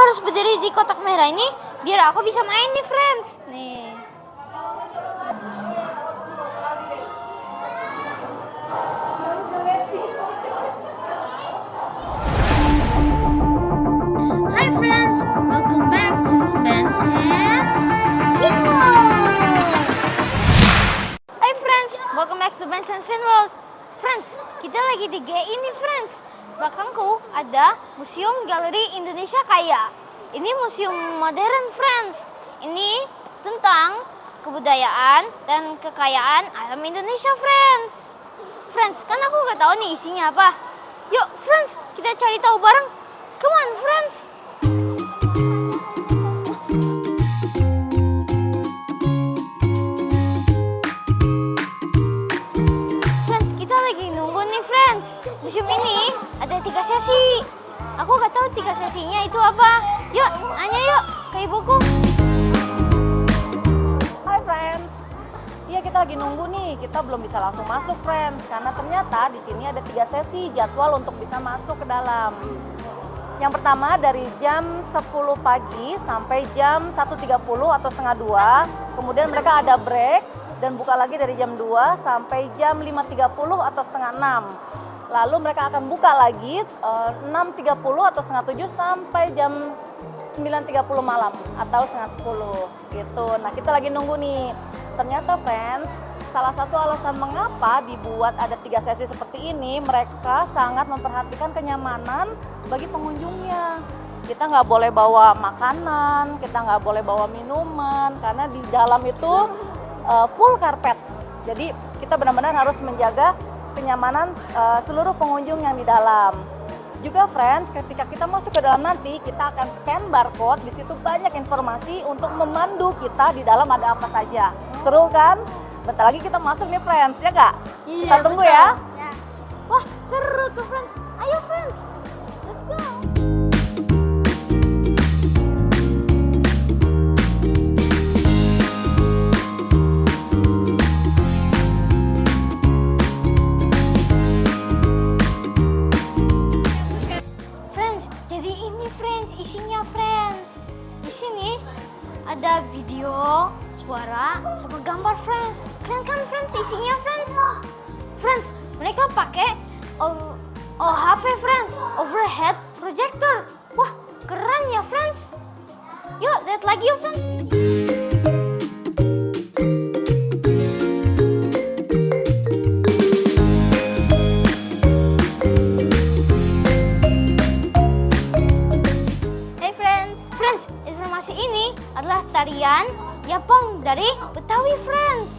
harus berdiri di kotak merah ini biar aku bisa main nih, friends. Nih. Hi friends, welcome back to Benson Finworld. Hi friends, welcome back to Benson Finworld. Friends, kita lagi di GI nih friends. Belakangku ada Museum Galeri Indonesia Kaya. Ini museum modern friends. Ini tentang kebudayaan dan kekayaan alam Indonesia friends. Friends, kan aku gak tahu nih isinya apa. Yuk friends, kita cari tahu bareng. Come on friends. Friends, kita lagi nunggu nih friends. Museum ini ada 3 sesi. Aku gak tahu 3 sesinya itu apa. Yuk, nanya yuk ke ibuku. Hai friends. Iya, kita lagi nunggu nih. Kita belum bisa langsung masuk friends karena ternyata di sini ada 3 sesi jadwal untuk bisa masuk ke dalam. Yang pertama dari jam 10 pagi sampai jam 1.30 atau setengah 2. Kemudian mereka ada break dan buka lagi dari jam 2 sampai jam 5.30 atau setengah 6. Lalu mereka akan buka lagi 6.30 atau setengah 7 sampai jam 9.30 malam atau setengah 10 gitu. Nah, kita lagi nunggu nih. Ternyata friends, salah satu alasan mengapa dibuat ada 3 sesi seperti ini, mereka sangat memperhatikan kenyamanan bagi pengunjungnya. Kita nggak boleh bawa makanan, kita nggak boleh bawa minuman, karena di dalam itu full karpet. Jadi kita benar-benar harus menjaga kenyamanan seluruh pengunjung yang di dalam. Juga friends, ketika kita masuk ke dalam nanti, kita akan scan barcode. Di situ banyak informasi untuk memandu kita di dalam ada apa saja. Seru kan? Bentar lagi kita masuk nih friends, ya Kak? Iya, Kita tunggu betul. ya. Wah, seru tuh friends. Ayo friends, let's go. Friends, jadi ini friends, isinya friends. Di sini ada video, suara, sama gambar friends. Keren kan friends isinya friends? Friends, mereka pakai OHP friends, overhead projector. Wah, keren ya friends. Yuk, lihat lagi yuk friends. Hey friends, friends, informasi ini adalah tarian Yapong dari Betawi friends.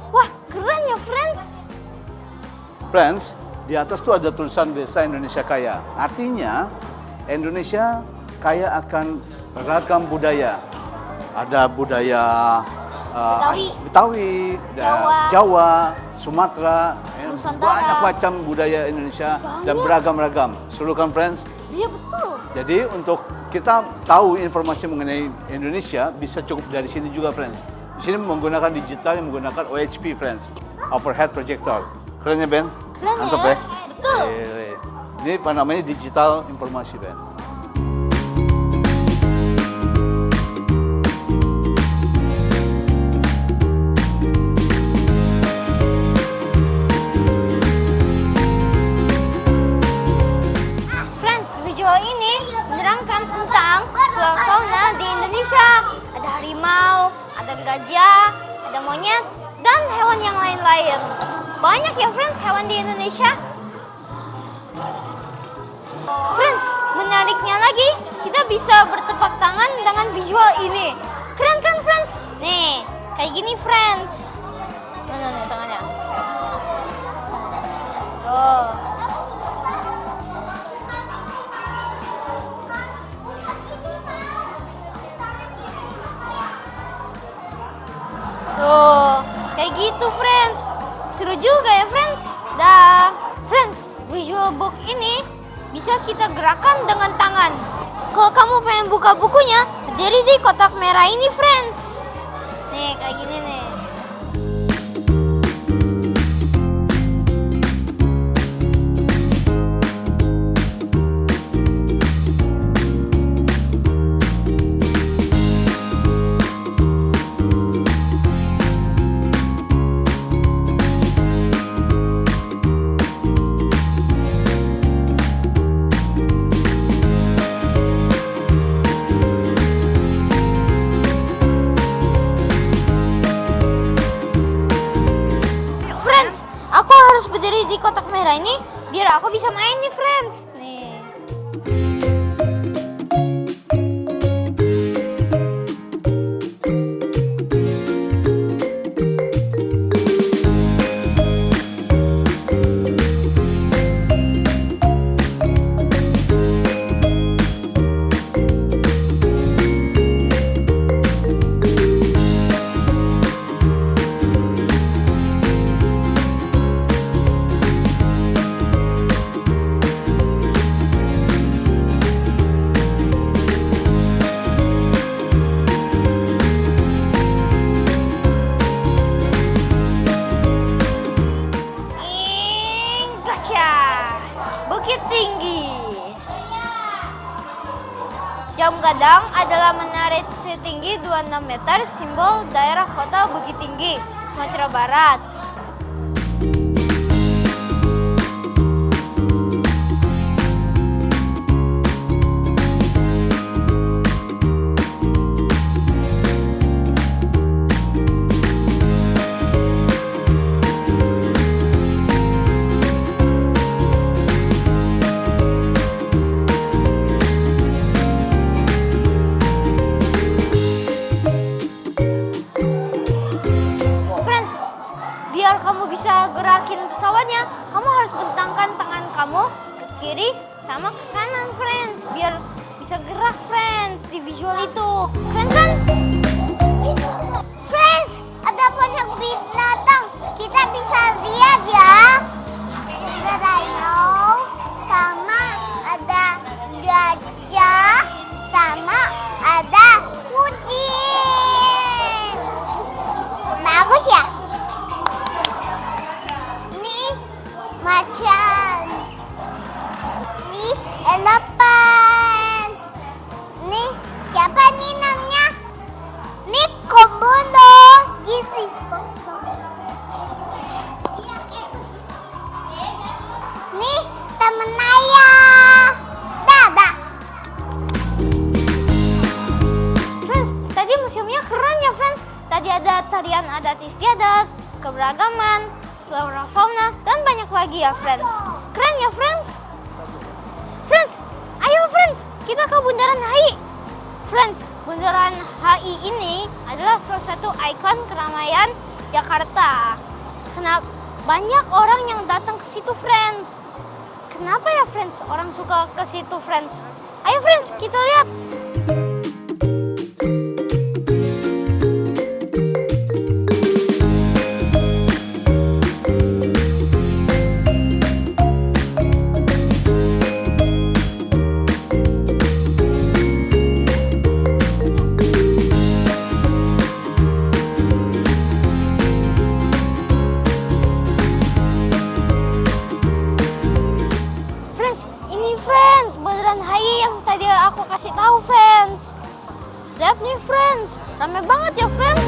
Wah, keren ya friends. Friends, di atas tuh ada tulisan Desa Indonesia Kaya. Artinya, Indonesia kaya akan beragam budaya. Ada budaya Betawi, Jawa, Sumatera, Nusantara. banyak macam budaya Indonesia dan beragam-ragam. Seru kan friends? Iya betul. Jadi untuk kita tahu informasi mengenai Indonesia bisa cukup dari sini juga friends. Di sini menggunakan digital yang menggunakan OHP friends, overhead projector. Keren ya Ben? Keren Mantap ya? ya? Betul. Ini apa namanya digital informasi Ben. Friends, video ini menerangkan tentang flora fauna di Indonesia. Ada harimau, ada gajah, ada monyet, dan hewan yang lain-lain. Banyak ya friends hewan di Indonesia. Friends, menariknya lagi, kita bisa bertepuk tangan dengan visual ini. Keren kan friends? Nih, kayak gini friends. Mana nih tangannya? Oh. Tuh, kayak gitu friends. Seru juga ya friends. Dah, friends, visual book ini bisa kita gerakan dengan tangan. Kalau kamu pengen buka bukunya, berdiri di kotak merah ini friends. Nih, kayak gini nih. Gotcha! Bukit Tinggi. Jam gadang adalah menara setinggi 26 meter, simbol daerah kota Bukit Tinggi, Sumatera Barat. Biar kamu bisa gerakin pesawatnya, kamu harus bentangkan tangan kamu ke kiri sama ke kanan, friends. Biar bisa gerak, friends, di visual itu. Keren kan? Friends, ada banyak binatang. Kita bisa lihat ya. Ada rhino, sama ada gajah, sama ada kucing. Bagus ya? Macan, nih elephant, nih siapa nih namanya? Nih komodo, gitu. Nih temen ayah, dadah. Friends, tadi museumnya keren ya, friends. Tadi ada tarian adat istiadat, keberagaman, flora fauna, dan banyak lagi ya, friends. Keren ya, friends? Friends, ayo friends, kita ke Bundaran HI. Friends, Bundaran HI ini adalah salah satu ikon keramaian Jakarta. Kenapa banyak orang yang datang ke situ, friends? Kenapa ya, friends, orang suka ke situ, friends? Ayo, friends, kita lihat. Aku kasih tahu, friends. Lihat nih, friends, rame banget ya, friends.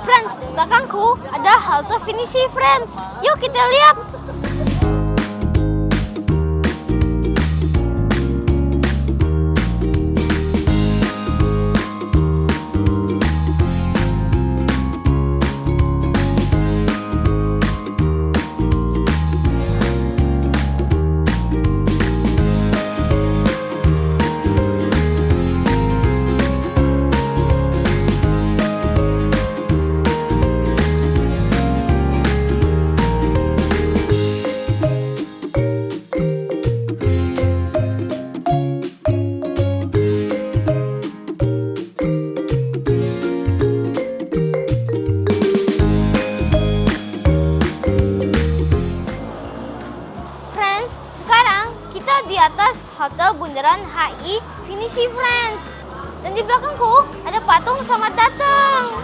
Friends, belakangku ada halte finisi, friends. Yuk kita lihat. Atas halte Bundaran HI finisi, friends. Dan di belakangku ada patung selamat datang.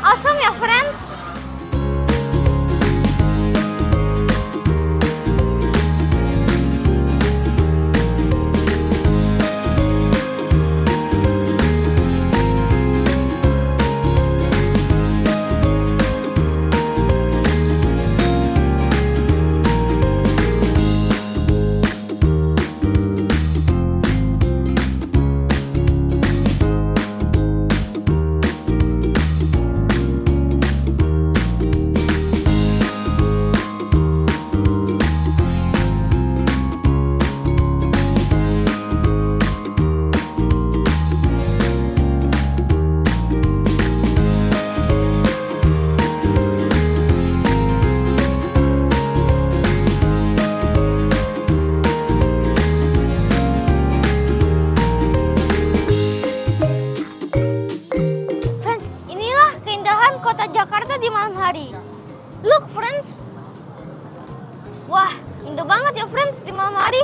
Awesome ya, friends. Look, friends. Wah, indah banget ya, friends, di malam hari.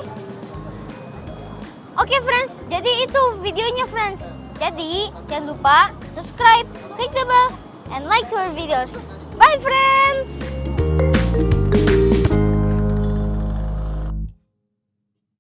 Oke, friends, jadi itu videonya, friends. Jadi, jangan lupa subscribe, click the bell, and like to our videos. Bye, friends!